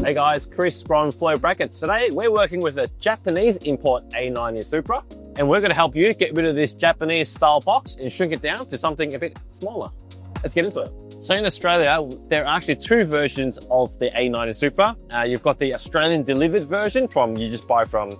Hey guys, Chris from Flow Brackets. Today we're working with a Japanese import A90 Supra, and we're going to help you get rid of this Japanese style box and shrink it down to something a bit smaller. Let's get into it. So in Australia, there are actually two versions of the A90 Supra. You've got the Australian delivered version you just buy from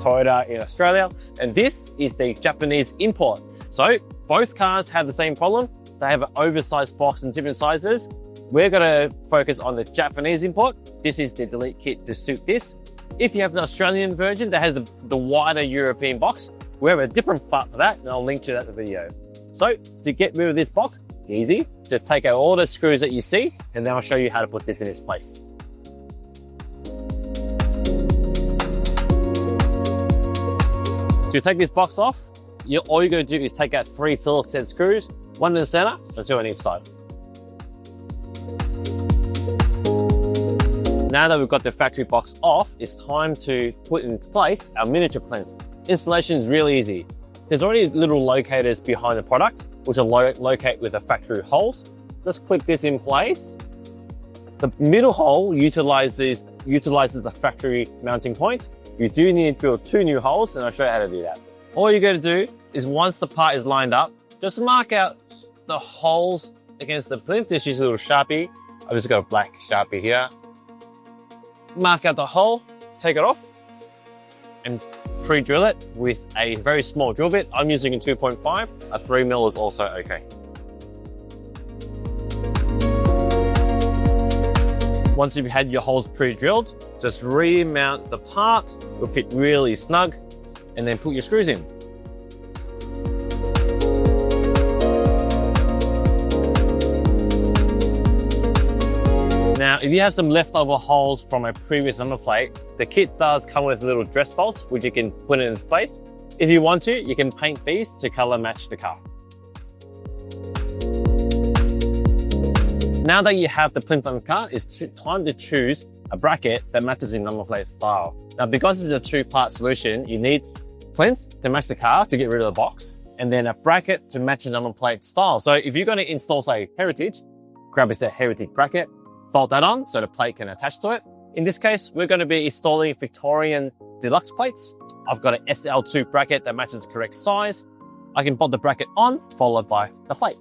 Toyota in Australia, and this is the Japanese import. So both cars have the same problem. They have an oversized box in different sizes. We're going to focus on the Japanese import. This is the delete kit to suit this. If you have the Australian version that has the wider European box, we have a different part for that, and I'll link to that in the video. So to get rid of this box, it's easy. Just take out all the screws that you see, and then I'll show you how to put this in its place. To take this box off, all you're going to do is take out 3 Phillips head screws, one in the center and 2 on each side. Now that we've got the factory box off, it's time to put into place our miniature plinth. Installation is really easy. There's already little locators behind the product, which will locate with the factory holes. Just click this in place. The middle hole utilizes the factory mounting point. You do need to drill 2 new holes, and I'll show you how to do that. All you're going to do is once the part is lined up, just mark out the holes against the plinth. Just use a little Sharpie. I've just got a black Sharpie here. Mark out the hole, take it off, and pre-drill it with a very small drill bit. I'm using a 2.5, a 3mm is also okay. Once you've had your holes pre-drilled, just remount the part. It'll fit really snug, and then put your screws in. Now, if you have some leftover holes from a previous number plate, the kit does come with little dress bolts, which you can put in place. If you want to, you can paint these to color match the car. Now that you have the plinth on the car, it's time to choose a bracket that matches your number plate style. Now, because it's a 2-part solution, you need plinth to match the car to get rid of the box, and then a bracket to match your number plate style. So if you're going to install, say, Heritage, grab a Heritage bracket, bolt that on so the plate can attach to it. In this case, we're going to be installing Victorian deluxe plates. I've got an SL2 bracket that matches the correct size. I can bolt the bracket on, followed by the plate.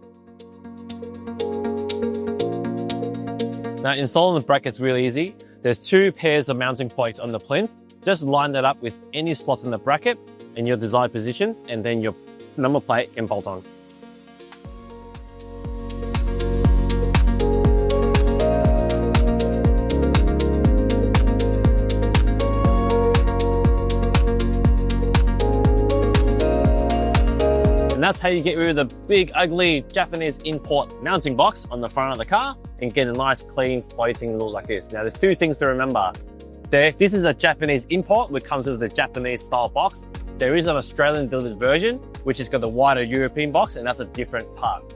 Now, installing the bracket's really easy. There's 2 pairs of mounting points on the plinth. Just line that up with any slots in the bracket in your desired position, and then your number plate can bolt on. And that's how you get rid of the big, ugly Japanese import mounting box on the front of the car and get a nice, clean, floating look like this. Now, there's 2 things to remember. This is a Japanese import, which comes with the Japanese style box. There is an Australian delivered version, which has got the wider European box, and that's a different part.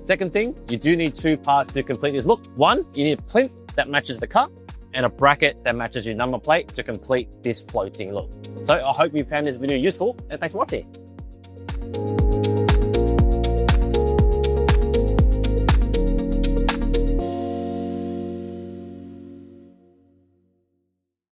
Second thing, you do need 2 parts to complete this look. One, you need a plinth that matches the car, and a bracket that matches your number plate to complete this floating look. So I hope you found this video useful, and thanks for watching.